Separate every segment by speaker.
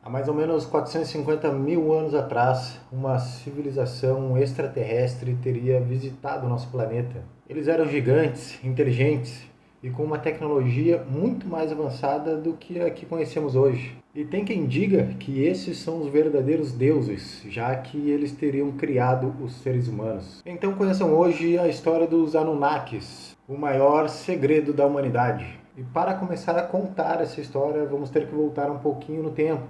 Speaker 1: Há mais ou menos 450 mil anos atrás, uma civilização extraterrestre teria visitado o nosso planeta. Eles eram gigantes, inteligentes e com uma tecnologia muito mais avançada do que a que conhecemos hoje. E tem quem diga que esses são os verdadeiros deuses, já que eles teriam criado os seres humanos. Então conheçam hoje a história dos Anunnakis, o maior segredo da humanidade. E para começar a contar essa história, vamos ter que voltar um pouquinho no tempo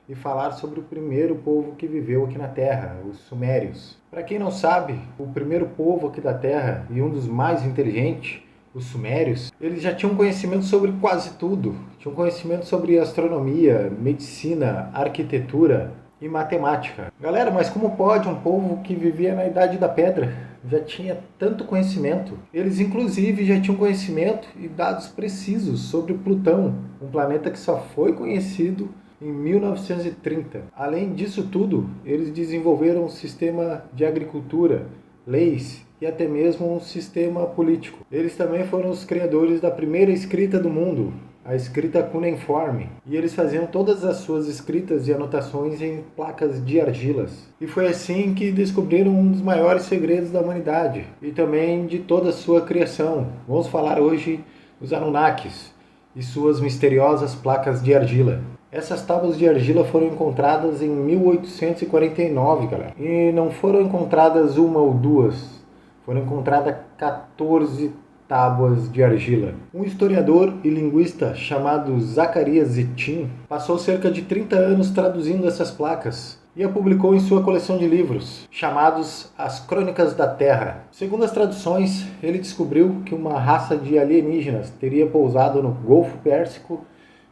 Speaker 1: e falar sobre o primeiro povo que viveu aqui na Terra, os Sumérios. Para quem não sabe, o primeiro povo aqui da Terra e um dos mais inteligentes, os Sumérios, eles já tinham conhecimento sobre quase tudo. Tinham conhecimento sobre astronomia, medicina, arquitetura e matemática. Galera, mas como pode um povo que vivia na Idade da Pedra já tinha tanto conhecimento? Eles inclusive já tinham conhecimento e dados precisos sobre Plutão, um planeta que só foi conhecido em 1930. Além disso tudo, eles desenvolveram um sistema de agricultura, leis e até mesmo um sistema político. Eles também foram os criadores da primeira escrita do mundo, a escrita cuneiforme, e eles faziam todas as suas escritas e anotações em placas de argilas. E foi assim que descobriram um dos maiores segredos da humanidade e também de toda a sua criação. Vamos falar hoje dos Anunnakis e suas misteriosas placas de argila. Essas tábuas de argila foram encontradas em 1849, galera. E não foram encontradas uma ou duas, foram encontradas 14 tábuas de argila. Um historiador e linguista chamado Zacarias Sitchin passou cerca de 30 anos traduzindo essas placas e a publicou em sua coleção de livros, chamados As Crônicas da Terra. Segundo as traduções, ele descobriu que uma raça de alienígenas teria pousado no Golfo Pérsico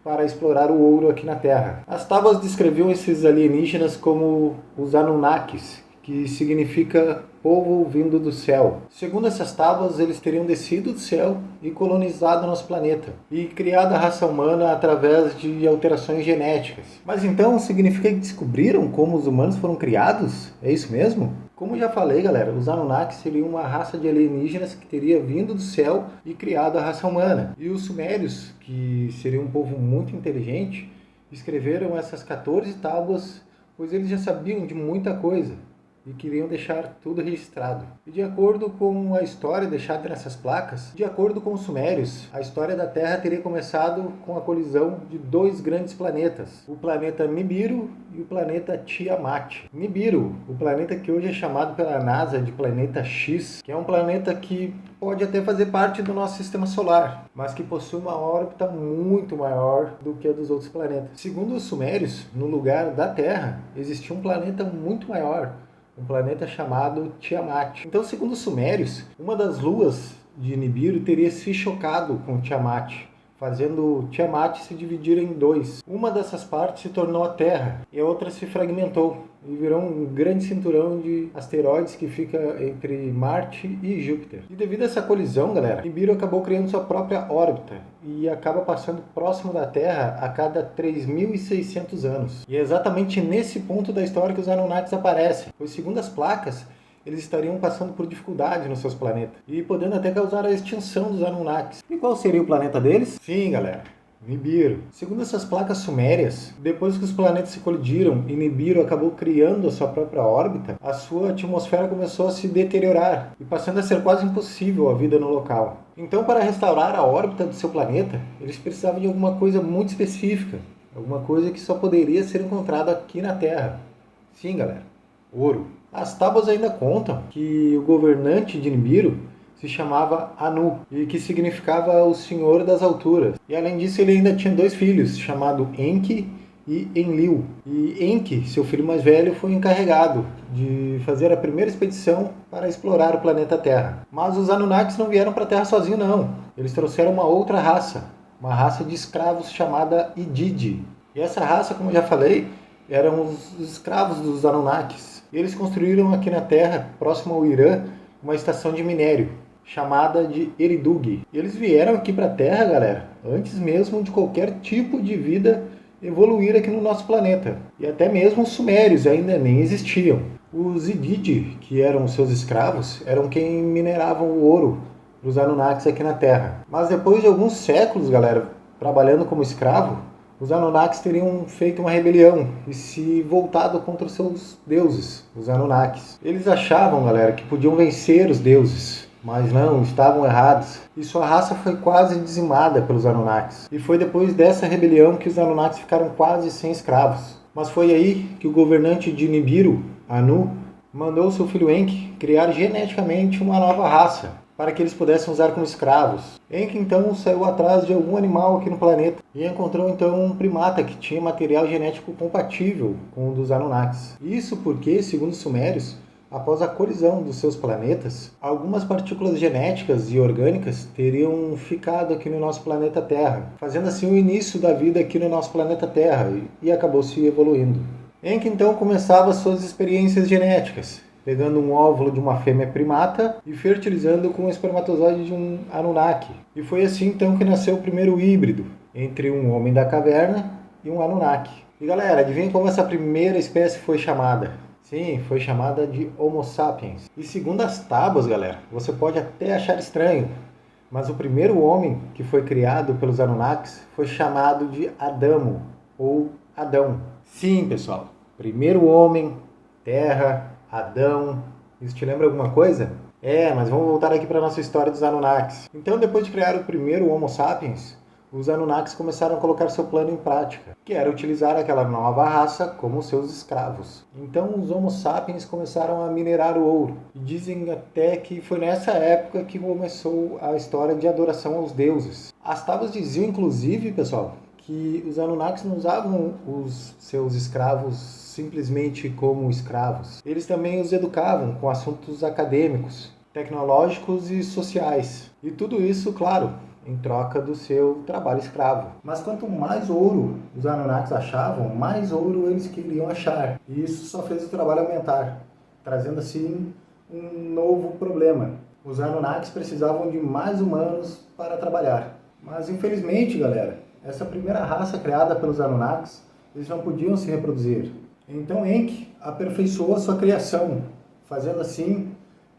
Speaker 1: para explorar o ouro aqui na Terra. As tábuas descreviam esses alienígenas como os Anunnakis, que significa povo vindo do céu. Segundo essas tábuas, eles teriam descido do céu e colonizado nosso planeta, e criado a raça humana através de alterações genéticas. Mas então significa que descobriram como os humanos foram criados? É isso mesmo? Como já falei, galera, os Anunnakis seriam uma raça de alienígenas que teria vindo do céu e criado a raça humana. E os Sumérios, que seriam um povo muito inteligente, escreveram essas 14 tábuas, pois eles já sabiam de muita coisa e queriam deixar tudo registrado. E de acordo com a história deixada nessas placas, de acordo com os Sumérios, a história da Terra teria começado com a colisão de dois grandes planetas, o planeta Nibiru e o planeta Tiamat. Nibiru, o planeta que hoje é chamado pela NASA de planeta X, que é um planeta que pode até fazer parte do nosso sistema solar, mas que possui uma órbita muito maior do que a dos outros planetas. Segundo os Sumérios, no lugar da Terra existia um planeta muito maior, um planeta chamado Tiamat. Então, segundo os Sumérios, uma das luas de Nibiru teria se chocado com Tiamat, fazendo Tiamat se dividir em dois. Uma dessas partes se tornou a Terra e a outra se fragmentou e virou um grande cinturão de asteroides que fica entre Marte e Júpiter. E devido a essa colisão, galera, Nibiru acabou criando sua própria órbita e acaba passando próximo da Terra a cada 3.600 anos. E é exatamente nesse ponto da história que os Anunnakis aparecem, pois segundo as placas, eles estariam passando por dificuldade nos seus planetas e podendo até causar a extinção dos Anunnakis. E qual seria o planeta deles? Sim, galera, Nibiru. Segundo essas placas sumérias, depois que os planetas se colidiram e Nibiru acabou criando a sua própria órbita, a sua atmosfera começou a se deteriorar e passando a ser quase impossível a vida no local. Então, para restaurar a órbita do seu planeta, eles precisavam de alguma coisa muito específica, alguma coisa que só poderia ser encontrada aqui na Terra. Sim, galera, ouro. As tábuas ainda contam que o governante de Nibiru se chamava Anu, e que significava o Senhor das Alturas. E além disso, ele ainda tinha dois filhos, chamados Enki e Enlil. E Enki, seu filho mais velho, foi encarregado de fazer a primeira expedição para explorar o planeta Terra. Mas os Anunnakis não vieram para a Terra sozinhos, não. Eles trouxeram uma outra raça, uma raça de escravos chamada Ididi. E essa raça, como eu já falei, eram os escravos dos Anunnakis. E eles construíram aqui na Terra, próximo ao Irã, uma estação de minério, chamada de Eridug. E eles vieram aqui para a Terra, galera, antes mesmo de qualquer tipo de vida evoluir aqui no nosso planeta. E até mesmo os Sumérios ainda nem existiam. Os Ididi, que eram os seus escravos, eram quem mineravam o ouro para os Anunnakis aqui na Terra. Mas depois de alguns séculos, galera, trabalhando como escravo, os Anunnakis teriam feito uma rebelião e se voltado contra os seus deuses, os Anunnakis. Eles achavam, galera, que podiam vencer os deuses, mas não, estavam errados. E sua raça foi quase dizimada pelos Anunnakis. E foi depois dessa rebelião que os Anunnakis ficaram quase sem escravos. Mas foi aí que o governante de Nibiru, Anu, mandou seu filho Enki criar geneticamente uma nova raça, para que eles pudessem usar como escravos. Enki então saiu atrás de algum animal aqui no planeta e encontrou então um primata que tinha material genético compatível com o dos Anunnakis. Isso porque, segundo os sumérios, após a colisão dos seus planetas, algumas partículas genéticas e orgânicas teriam ficado aqui no nosso planeta Terra, fazendo assim o início da vida aqui no nosso planeta Terra e acabou se evoluindo. Enki então começava suas experiências genéticas, pegando um óvulo de uma fêmea primata e fertilizando com o espermatozoide de um Anunnaki. E foi assim então que nasceu o primeiro híbrido entre um homem da caverna e um Anunnaki. E galera, adivinha como essa primeira espécie foi chamada? Sim, foi chamada de Homo sapiens. E segundo as tábuas, galera, você pode até achar estranho, mas o primeiro homem que foi criado pelos Anunnakis foi chamado de Adamo, ou Adão. Sim, pessoal, primeiro homem, terra, Adão. Isso te lembra alguma coisa? Mas vamos voltar aqui para a nossa história dos Anunnakis. Então, depois de criar o primeiro Homo sapiens, os Anunnakis começaram a colocar seu plano em prática, que era utilizar aquela nova raça como seus escravos. Então, os Homo sapiens começaram a minerar o ouro. E dizem até que foi nessa época que começou a história de adoração aos deuses. As tábuas diziam, inclusive, pessoal, que os Anunnakis não usavam os seus escravos simplesmente como escravos. Eles também os educavam com assuntos acadêmicos, tecnológicos e sociais. E tudo isso, claro, em troca do seu trabalho escravo. Mas quanto mais ouro os Anunnakis achavam, mais ouro eles queriam achar. E isso só fez o trabalho aumentar, trazendo assim um novo problema. Os Anunnakis precisavam de mais humanos para trabalhar. Mas infelizmente, galera, essa primeira raça criada pelos Anunnakis, eles não podiam se reproduzir. Então Enki aperfeiçoou a sua criação, fazendo assim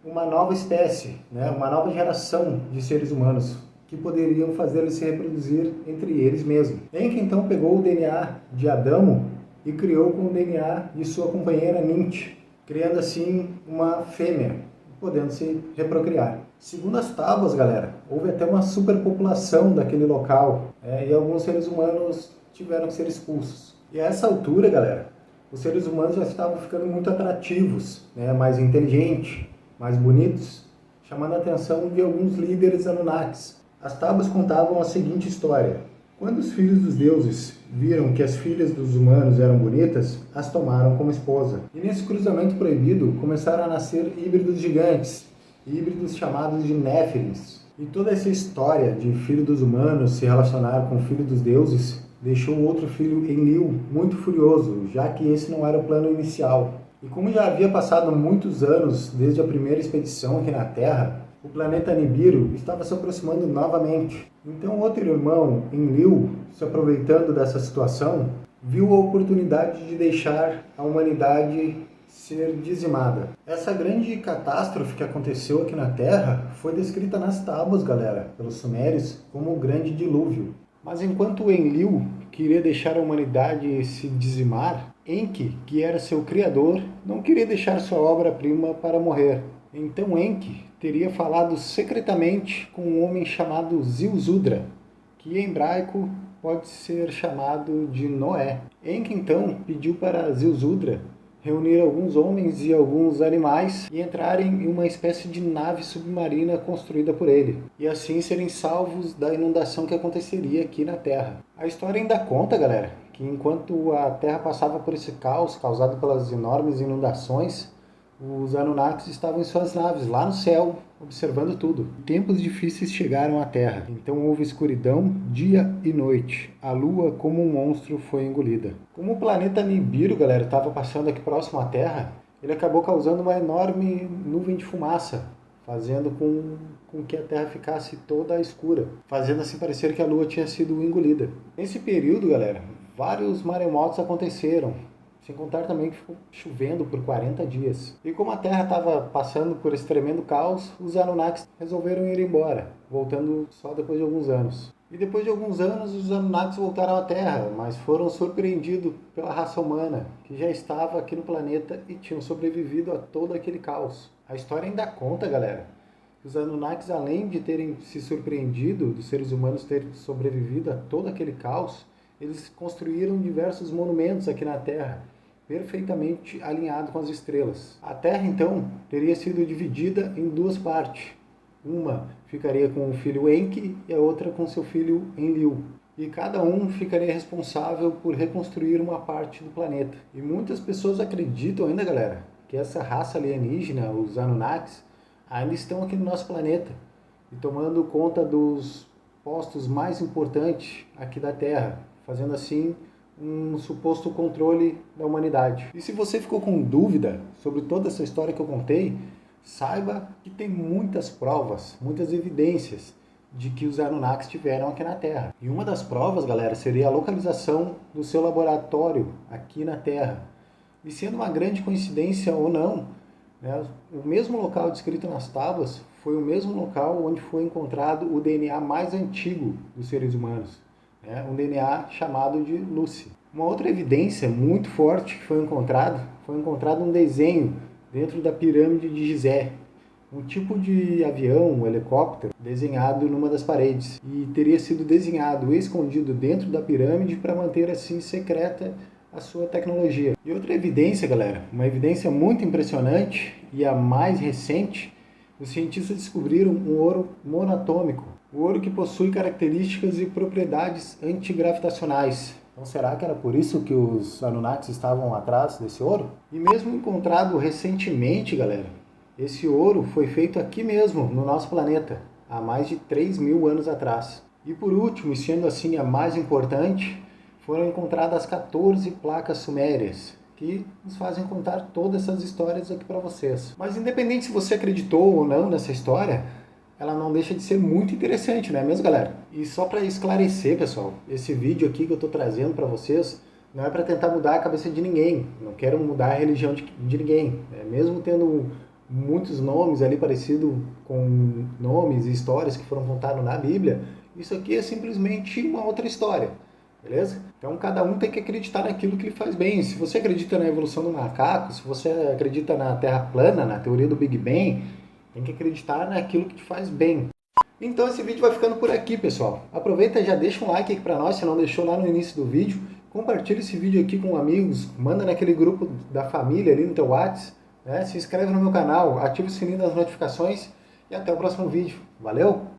Speaker 1: uma nova espécie, uma nova geração de seres humanos que poderiam fazer eles se reproduzir entre eles mesmos. Enki então pegou o DNA de Adamo e criou com o DNA de sua companheira Ninti, criando assim uma fêmea, podendo se reprocriar. Segundo as tábuas, galera, houve até uma superpopulação daquele local, e alguns seres humanos tiveram que ser expulsos. E a essa altura, galera, os seres humanos já estavam ficando muito atrativos, mais inteligentes, mais bonitos, chamando a atenção de alguns líderes Anunnakis. As tábuas contavam a seguinte história: quando os filhos dos deuses viram que as filhas dos humanos eram bonitas, as tomaram como esposa. E nesse cruzamento proibido começaram a nascer híbridos gigantes, híbridos chamados de Néfilins. E toda essa história de filho dos humanos se relacionar com o filho dos deuses deixou o outro filho, Enlil, muito furioso, já que esse não era o plano inicial. E como já havia passado muitos anos desde a primeira expedição aqui na Terra, o planeta Nibiru estava se aproximando novamente. Então outro irmão, Enlil, se aproveitando dessa situação, viu a oportunidade de deixar a humanidade ser dizimada. Essa grande catástrofe que aconteceu aqui na Terra foi descrita nas tábuas, galera, pelos sumérios, como o grande dilúvio. Mas enquanto Enlil queria deixar a humanidade se dizimar, Enki, que era seu criador, não queria deixar sua obra-prima para morrer. Então Enki teria falado secretamente com um homem chamado Ziusudra, que em hebraico pode ser chamado de Noé. Enki então pediu para Ziusudra reunir alguns homens e alguns animais e entrarem em uma espécie de nave submarina construída por ele, e assim serem salvos da inundação que aconteceria aqui na Terra. A história ainda conta, galera, que enquanto a Terra passava por esse caos causado pelas enormes inundações, os Anunnakis estavam em suas naves, lá no céu, observando tudo. Tempos difíceis chegaram à Terra, então houve escuridão, dia e noite. A Lua, como um monstro, foi engolida. Como o planeta Nibiru, galera, estava passando aqui próximo à Terra, ele acabou causando uma enorme nuvem de fumaça, fazendo com que a Terra ficasse toda escura, fazendo assim parecer que a Lua tinha sido engolida. Nesse período, galera, vários maremotos aconteceram, sem contar também que ficou chovendo por 40 dias. E como a Terra estava passando por esse tremendo caos, os Anunnakis resolveram ir embora, voltando só depois de alguns anos. E depois de alguns anos, os Anunnakis voltaram à Terra, mas foram surpreendidos pela raça humana, que já estava aqui no planeta e tinham sobrevivido a todo aquele caos. A história ainda conta, galera. Os Anunnakis, além de terem se surpreendido dos seres humanos terem sobrevivido a todo aquele caos, eles construíram diversos monumentos aqui na Terra, perfeitamente alinhado com as estrelas. A Terra, então, teria sido dividida em duas partes. Uma ficaria com o filho Enki e a outra com seu filho Enlil. E cada um ficaria responsável por reconstruir uma parte do planeta. E muitas pessoas acreditam ainda, galera, que essa raça alienígena, os Anunnakis, ainda estão aqui no nosso planeta e tomando conta dos postos mais importantes aqui da Terra, fazendo assim um suposto controle da humanidade. E se você ficou com dúvida sobre toda essa história que eu contei, saiba que tem muitas provas, muitas evidências de que os Anunnakis estiveram aqui na Terra. E uma das provas, galera, seria a localização do seu laboratório aqui na Terra. E sendo uma grande coincidência ou não, né, o mesmo local descrito nas tábuas foi o mesmo local onde foi encontrado o DNA mais antigo dos seres humanos, né, um DNA chamado de Lucy. Uma outra evidência muito forte que foi encontrado um desenho dentro da pirâmide de Gizé, um tipo de avião, um helicóptero, desenhado numa das paredes. E teria sido desenhado e escondido dentro da pirâmide para manter assim secreta a sua tecnologia. E outra evidência, galera, uma evidência muito impressionante e a mais recente, os cientistas descobriram um ouro monatômico, o ouro que possui características e propriedades antigravitacionais. Então será que era por isso que os Anunnakis estavam atrás desse ouro? E mesmo encontrado recentemente, galera, esse ouro foi feito aqui mesmo, no nosso planeta, há mais de 3.000 anos atrás. E por último, e sendo assim a mais importante, foram encontradas 14 placas sumérias, que nos fazem contar todas essas histórias aqui para vocês. Mas independente se você acreditou ou não nessa história, ela não deixa de ser muito interessante, não é mesmo, galera? E só para esclarecer, pessoal, esse vídeo aqui que eu estou trazendo para vocês não é para tentar mudar a cabeça de ninguém, não quero mudar a religião de ninguém, né? Mesmo tendo muitos nomes ali parecidos com nomes e histórias que foram contados na Bíblia, isso aqui é simplesmente uma outra história, beleza? Então cada um tem que acreditar naquilo que lhe faz bem. Se você acredita na evolução do macaco, se você acredita na Terra plana, na teoria do Big Bang, tem que acreditar naquilo que te faz bem. Então esse vídeo vai ficando por aqui, pessoal. Aproveita e já deixa um like aqui para nós, se não deixou lá no início do vídeo. Compartilha esse vídeo aqui com amigos, manda naquele grupo da família ali no teu WhatsApp, né? Se inscreve no meu canal, ativa o sininho das notificações e até o próximo vídeo. Valeu!